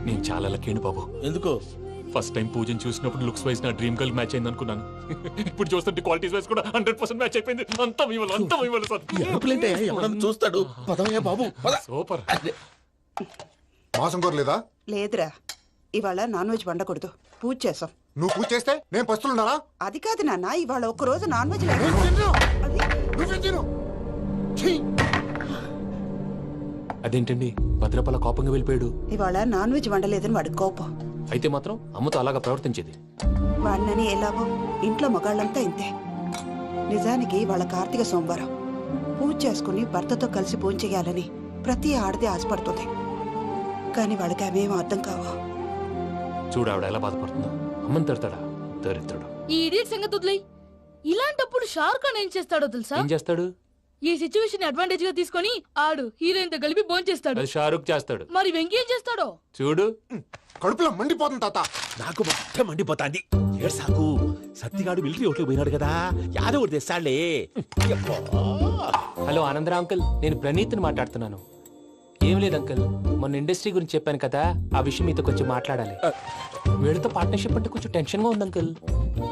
నేను చాలా లక్కీ బాబు. ఎందుకు? ఫస్ట్ టైం పూజను చూసినప్పుడు లుక్స్ వైజ్ నా డ్రీమ్ గర్ల్ మ్యాచ్ అయింది అనుకున్నాను. ఇప్పుడు చూస్తుంటే క్వాలిటీస్ వైజ్ కూడా 100% మ్యాచ్ అయిపోయింది. అంతా మీ వల్ల చూస్తాడు. పదవయ్యా బాబు, సూపర్. మాసం కోరలేదా? లేదురా, ఇవాళ నాన్ వెజ్ వండకూడదు, పూజ చేసాం. నువ్వు పూజ చేస్తే నేను పస్తులున్నారా? అది కాదు నాన్న, ఇవాళ ఒక్క రోజు నాన్ వెజ్ నువ్వే తిను. అదేంటండి భద్రపల కోపంగా వెళ్ళిపోయాడు? ఇవాళ నాన్ వెజ్ వండలేదని వాడి కోపం. అయితే మాత్రం అమ్మతో అలాగా ప్రవర్తించేది. వాడినని ఎలాగో ఇంట్లో మగాళ్ళంతా ఇంతే. నిజానికి వాళ్ళ కార్తీక సోమవారం పూజ చేసుకుని భర్తతో కలిసి పూజ చేయాలని ప్రతి ఆడది ఆశపడుతుంది. కానీ వాళ్ళకి అవేం అర్థం కావు. చూడు ఆవిడ ఎలా బాధపడుతుందో. అమ్మని తిడతాడా దరిద్రుడు. ఈ ఇడియట్ సంగతి వదిలేయ్. ఇలాంటప్పుడు షారుఖ్ ఖాన్ ఏం చేస్తాడో తెలుసా? ఏం చేస్తాడు? ఈ సిచ్యువేషన్ అడ్వాంటేజ్ గా తీసుకొని ఆడు హీరోయిన్ తో కలిపి బోన్ చేస్తాడు. అది షారుఖ్ చేస్తాడు. మరి వెంకీ ఏం చేస్తాడో చూడు. కడుపులో మండిపోతుంది తాత. నాకు మొత్తం మండిపోతాంది. ఏడ్సాకు, సత్తిగాడు మిలిటరీ ఓట్లకు పోయినాడు కదా, యాదవ్ ఒకటి తెస్తాడులే. హలో ఆనందరా అంకుల్, నేను ప్రణీత్ని మాట్లాడుతున్నాను. ఏం లేదు అంకుల్, మొన్న ఇండస్ట్రీ గురించి చెప్పాను కదా, ఆ విషయం మీతో కొంచెం మాట్లాడాలి. వీళ్ళతో పార్ట్నర్షిప్ అంటే కొంచెం టెన్షన్ గా ఉంది అంకుల్.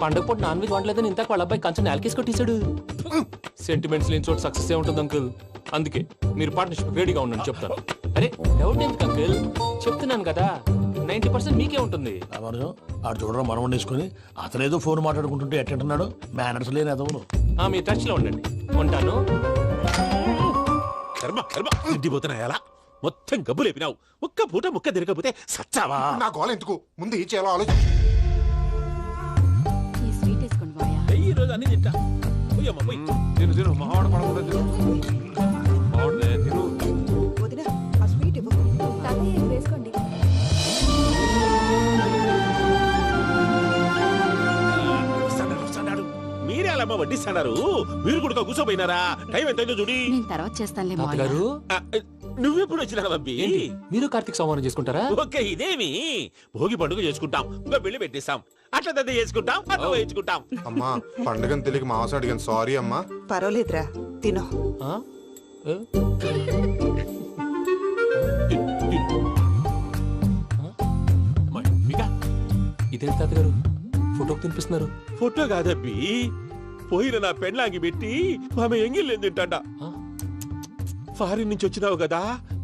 పండుగ పూట నాన్ వెజ్ వండలేదని ఇంతకు వాళ్ళ అబ్బాయి కంచెం నేలకేసి కొట్టేశాడు. సెంటిమెంట్స్ లేని చోట సక్సెస్ ఏ ఉంటుంది అంకుల్. అందుకే మీరు పార్ట్నర్షిప్ రెడీగా ఉండండి చెప్తాను. అరే డౌట్ ఎందుకు అంకుల్, చెప్తున్నాను కదా 90% మీకే ఉంటుంది. ఆడు చూడడం మనం వండేసుకుని అతనేదో ఫోన్ మాట్లాడుకుంటుంటే ఎట్టంటున్నాడు. మేనర్స్ లేని అదవును. మీ టచ్ లో ఉండండి. ఉంటాను. కర్మ కర్మ తిండిపోతున్నా ఎలా మొత్తం గబ్బు లేపినావు. ఒక్క పూట ముక్క తిరగకపోతే సచ్చావా? నా గోల ఎందుకు, ముందు ఈ చేయాలో ఆలోచించు. ఈ రోజు అన్ని తింటా. పోయమ్మ, పోయ్. తిను తిను మావాడు పడకుండా తిను. మావాడులే, తిను. వదినా ఆ స్వీట్ ఇవ్వు. వేసుకోండి. వస్తాడు. మీరే అలా అమ్మ వడ్డిస్తాడారు. మీరు కూడా కూర్చోపోయినారా? టైం ఎంతైందో చూడి. నేను తర్వాత చేస్తానులే గారు నువ్వెప్పుడు వచ్చినా బంబి? మీరు కార్తీక్ సంహారం చేసుకుంటారా? ఓకే, ఇదేమి భోగి పండుగ చేసుకుంటాం, ఇంకా పెళ్లి పెట్టేస్తాం, అట్లా దద్ద చేసుకుంటాం, అట్లా వేయించుకుంటాం. అమ్మా పండుగని తెలియక మాంసం అడిగాను, సారీ అమ్మా. పర్వాలేదురా తినో. ఇదేంటి తాతగారు ఫోటోకి తినిపిస్తున్నారు? ఫోటో కాదబ్బి, పోయిన నా పెళ్ళాంగి పెట్టి ఆమె ఎంగిల్లేం తింటాడ. ఫారిన్ నుంచి వచ్చినావు కదా,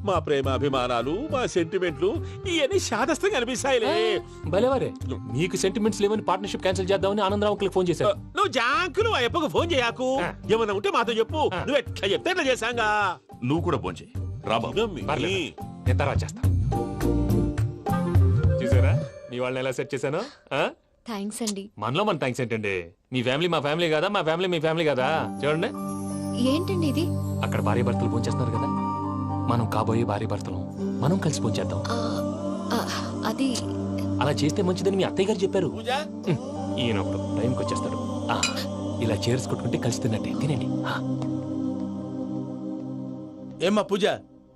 మా ప్రేమ అభిమానాలు, మా సెంటిమెంట్లు ఇవన్నీ శాదస్తంగా అనిపిస్తాయిలే. భలేవారే, మీకు సెంటిమెంట్స్ లేవని పార్ట్నర్షిప్ క్యాన్సిల్ చేద్దామని ఆనందరావు అంకుల్ ఫోన్ చేశారు. నువ్వు జాంకులు ఆ అప్పకు ఫోన్ చేయకు. ఏమన్నా ఉంటే మాతో చెప్పు. నువ్వు ఎట్లా చెప్తే ఎట్లా చేశాంగా. నువ్వు కూడా ఫోన్ చేయి. నేను తర్వాత చేస్తా. చూసారా మీ వాళ్ళని ఎలా సెట్ చేశాను? థ్యాంక్స్ అండి. మనలో మన థ్యాంక్స్ ఏంటండి? మీ ఫ్యామిలీ మా ఫ్యామిలీ కదా, మా ఫ్యామిలీ మీ ఫ్యామిలీ కదా. చూడండి, ఏంటండి ఇది? అక్కడ భార్య భర్తలు ఫోన్ చేస్తున్నారు కదా, మనం కాబోయే భార్య భర్తలు మనం కలిసి ఫోన్ చేద్దాం. అది అలా చేస్తే మంచిదని మీ అత్తయ్య గారు చెప్పారు. ఈయన ఒకడు టైంకి వచ్చేస్తాడు. ఇలా చేర్స్ కొట్టుకుంటే కలిసి తిన్నట్టే. తినండి. ఏమ్మా పూజ,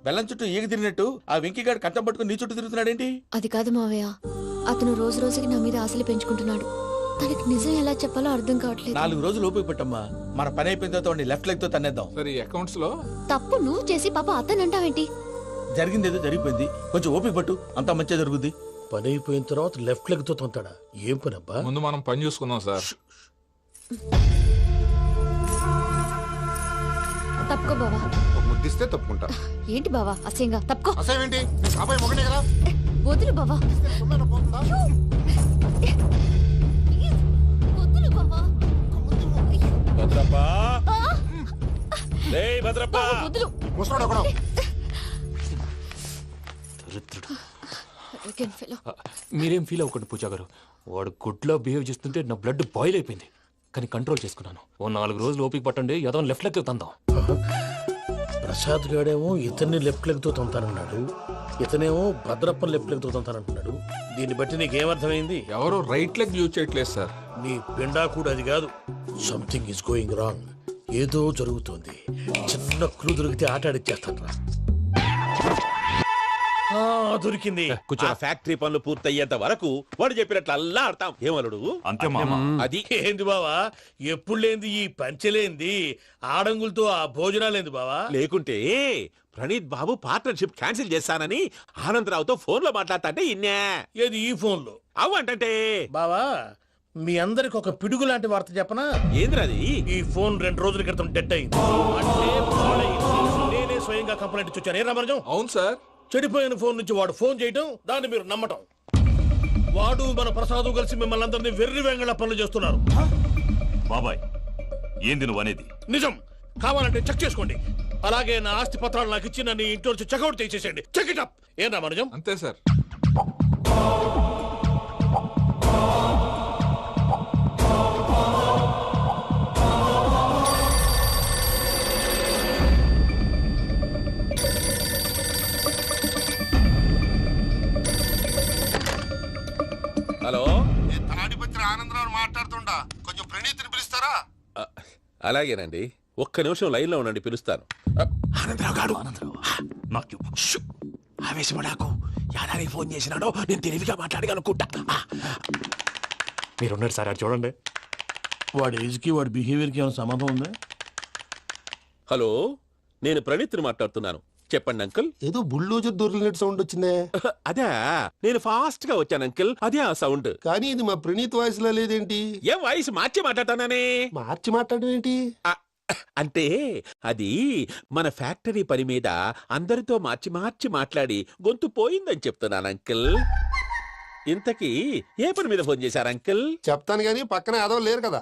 బెల్లం చుట్టూ ఈగ తిరిగినట్టు ఆ వెంకీగాడు కంటం పట్టుకుని నీ చుట్టూ తిరుగుతున్నాడేంటి? అది కాదు మావయ్య, అతను రోజు రోజుకి నా మీద ఆశలు పెంచుకుంటున్నాడు. తనకి నిజం ఎలా చెప్పాలో అర్థం కావట్లేదు. 4 రోజులు ఓపిక పట్టమ్మా, మన పని అయిపోయిన తర్వాత లెఫ్ట్ లెగ్ తో తన్నేద్దాం. సరే అకౌంట్స్ లో తప్పు నువ్వు చేసి పాప అతను అంటావేంటి? జరిగిందేదో జరిగిపోయింది, కొంచెం ఓపిక పట్టు, అంతా మంచిగా జరుగుద్ది. పని అయిపోయిన తర్వాత లెఫ్ట్ లెగ్ తో తొంతాడా? ఏం పని అబ్బా? ముందు మనం పని చూసుకుందాం సార్. తప్పుకో బావా. ముద్దిస్తే తప్పుకుంటా. ఏంటి బావా అసహ్యంగా? తప్పుకో. అసేమేంటి, అబ్బాయి మొగనే కదా. వదులు బావా. వదులు బావా. భద్రప్ప, రేయ్ భద్రప్ప. వదులు. ముసలోడు ఒకడు. మీరేం ఫీల్ అవ్వకండి పూజా గారు. వాడు గుడ్లో బిహేవ్ చేస్తుంటే నా బ్లడ్ బాయిల్ అయిపోయింది, కానీ కంట్రోల్ చేసుకున్నాను. ఓ 4 రోజులు ఓపిక పట్టండి, ఏదో లెఫ్ట్ లెగ్ తందాం. ప్రసాద్ గాడేమో ఇతన్ని లెఫ్ట్ లెగ్ తో తొంతానన్నాడు, ఇతనేమో భద్రప్పని లెఫ్ట్ లెగ్ తో తొంతానంటున్నాడు. దీన్ని బట్టి నీకేమర్థమైంది? ఎవరు రైట్ లెగ్ యూజ్ చేయట్లేదు సార్. నీ పిండా కూడా అది కాదు. Something is going wrong. ఏదో జరుగుతోంది. చిన్న క్లూ దొరికితే ఆట ఆడిచ్చేస్తాను రా. దొరికింది. కొంచెం ఫ్యాక్టరీ పనులు పూర్తయ్యేంత వరకు వాడు చెప్పినట్లు అల్లా ఆడతాం. ఏమలుడు అంతే మామ. అది ఏంది బావా, ఎప్పుడు లేంది ఈ పంచలేంది, ఆడంగులతో ఆ భోజనాలేంది బావా? లేకుంటే ప్రణీత్ బాబు పార్ట్నర్షిప్ క్యాన్సిల్ చేస్తానని ఆనందరావుతో ఫోన్ లో మాట్లాడతాంటే ఇన్నే. ఏది ఈ ఫోన్ లో? అవ్వంటే బావా, మీ అందరికి ఒక పిడుగు లాంటి వార్త చెప్పనా? ఏంద్రది? ఈ ఫోన్ 2 రోజుల క్రితం డెడ్ అయింది. అంటే పాడైంది. నేనే స్వయంగా కంప్లైంట్ ఇచ్చాను. ఏ రామరాజం? అవును సార్. చెడిపోయిన ఫోన్ నుంచి వాడు ఫోన్ చేయటం, దాన్ని మీరు నమ్మటం. వాడు మన ప్రసాదు కలిసి మిమ్మల్ని అందరినీ వెర్రి వెంగళ పనులు చేస్తున్నారు. బాబాయ్ ఏంది నువ్వు అనేది? నిజం. కావాలంటే చెక్ చేసుకోండి. అలాగే నా ఆస్తి పత్రాలు నాకు ఇచ్చి నన్ను ఇంట్లో నుంచి చెక్అౌట్ చేసేసేయండి. Check it up. ఏం రామానుజం? అంతే సార్. హలో, తాడిపత్రి ఆనందరావు మాట్లాడుతుండా, కొంచెం ప్రణీతిని పిలుస్తారా? అలాగేనండి, ఒక్క నిమిషం లైన్ లో ఉండండి, పిలుస్తాను. ఆనందరావు గాడు ఆవేశపడాకు. యాదానికి ఫోన్ చేసినాడో నేను తెలివిగా మాట్లాడగలనుకుంటా. మీరున్నారు సార్, అది చూడండి. వాడి ఏజ్ కి వాడి బిహేవియర్ కి ఏమైనా సంబంధం ఉందా? హలో, నేను ప్రణీత్ని మాట్లాడుతున్నాను. చెప్పండి అంకుల్. ఏదో బుల్డోజర్ దొరికినట్టు సౌండ్ వచ్చిందే. అదే, నేను ఫాస్ట్ గా వచ్చాను అంకుల్, అదే ఆ సౌండ్. కానీ ఇది మా ప్రణీత్ వాయిస్ లో లేదేంటి? ఏం వాయిస్ మార్చి మాట్లాడతానని? మార్చి మాట్లాడడం ఏంటి? అంటే అది మన ఫ్యాక్టరీ పని మీద అందరితో మార్చి మార్చి మాట్లాడి గొంతు పోయిందని చెప్తున్నాను అంకుల్. ఇంతకీ ఏ పని మీద ఫోన్ చేశారు అంకుల్? చెప్తాను గానీ పక్కన ఏదో లేరు కదా.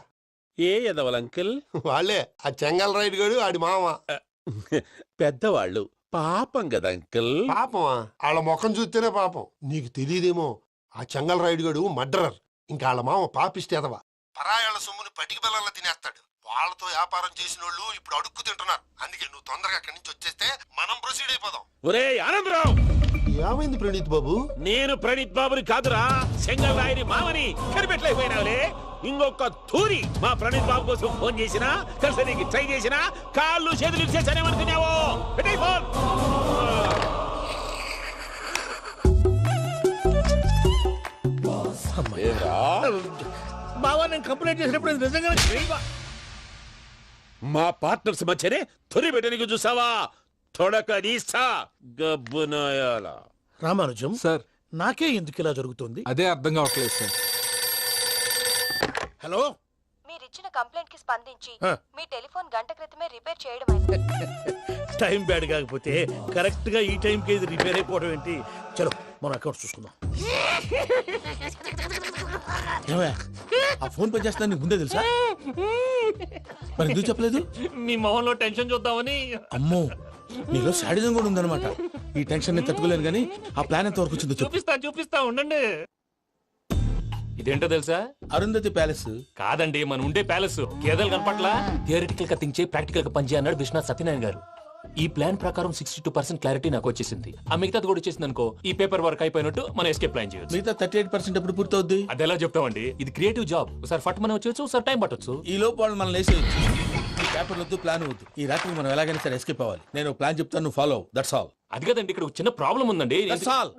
ఏ ఎదవలు అంకుల్? వాళ్ళే, ఆ చెంగల్ రైడ్ గడు ఆడి మామ. పెద్దవాళ్ళు, పాపం కదా అంకుల్. పాపమా? వాళ్ళ ముఖం చూస్తేనే పాపం. నీకు తెలియదేమో, ఆ చెంగల్ రైడ్ గడు మర్డరర్. ఇంకా వాళ్ళ మామ పాపిస్తేదవా. పరాయాళ్ళ సొమ్ముని పటికి బెల్లంలో తినేస్తాడు. వాళ్ళతో వ్యాపారం చేసిన వాళ్ళు ఇప్పుడు అడుక్కు తింటున్నారు. అందుకే నువ్వు తొందరగా అక్కడి నుంచి వచ్చేస్తే మనం ప్రొసీడ్ అయిపోదాం. ఒరే ఆనందరావు! ఏమైంది ప్రణీత్ బాబు? నేను ప్రణీత్ బాబుని కాదురా, సెంగల్ రాయని మామని. కనిపెట్టలేకపోయినావులే. ఇంకొక తూరి మా ప్రణీత్ బాబు కోసం ఫోన్ చేసినా, కలిసి నీకు ట్రై చేసినా, కాళ్ళు చేతులు ఇచ్చేసానేమనుకున్నావు. పెట్టేయ్ ఫోన్. బావా, నేను కంప్లైంట్ చేసినప్పుడు ఇది నిజంగా మా పార్ట్నర్స్ మధ్యనే తొలి పెట్టడానికి చూసావా? తొడక నీస్తా గబ్బునాయాల. రామానుజం సార్, నాకే ఎందుకు ఇలా జరుగుతుంది? అదే అర్థం కావట్లేదు సార్. హలో, మీరిచ్చిన కంప్లైంట్ కి స్పందించి ఆ. మీ టెలిఫోన్ గంట క్రితమే రిపేర్ చేయడం టైం బ్యాడ్ కాకపోతే కరెక్ట్ గా ఈ టైం కి ఇది రిపేర్ అయిపోవడం ఏంటి? చలో మన అకౌంట్ చూసుకుందాం. ఆ ఫోన్ పని చేస్తా నీకు ముందే తెలుసా? మరి ఎందుకు చెప్పలేదు? మీ మొహంలో టెన్షన్ చూద్దామని. అమ్మో, నీలో శాడిజం కూడా ఉందన్నమాట. ఈ టెన్షన్ ని తట్టుకోలేను కానీ ఆ ప్లాన్ ఎంత వరకు వచ్చిందో చెప్పు. చూపిస్తా ఉండండి. ఇదేంటో తెలుసా? అరుంధతి ప్యాలెస్ కాదండి, మన ఉండే ప్యాలెస్. గేదెలు కనపట్లా? థియరిటికల్ గా థింక్ చేయి, ప్రాక్టికల్ గా పనిచేయ అన్నాడు విశ్వనాథ్ సత్యనారాయణ గారు. ఈ ప్లాన్ ప్రకారం 62% క్లారిటీ నాకు వచ్చేసింది. ఆ మిగతాది కూడా వచ్చేసింది అనుకో, ఈ పేపర్ వర్క్ అయిపోయినట్టు మనం ఎస్కేప్ ప్లాన్ చేయొచ్చు. మిగతా 38% ఎప్పుడు పూర్తవుద్ది? అది ఎలా చెప్తామండి? ఇది క్రియేటివ్ జాబ్. ఒకసారి ఫట్ మనం వచ్చేయచ్చు, ఒకసారి టైం పట్టొచ్చు. ఈ లోపు వాళ్ళు మనం లేసేయచ్చు. ఈ పేపర్ వద్దు, ప్లాన్ వద్దు. ఈ రాత్రికి మనం ఎలాగైనా సరే ఎస్కేప్ అవ్వాలి. నేను ప్లాన్ చెప్తాను, నువ్వు ఫాలో. That's all. అది కదండి, ఇక్కడ ఒక చిన్న ప్రాబ్లం ఉందండి. That's all.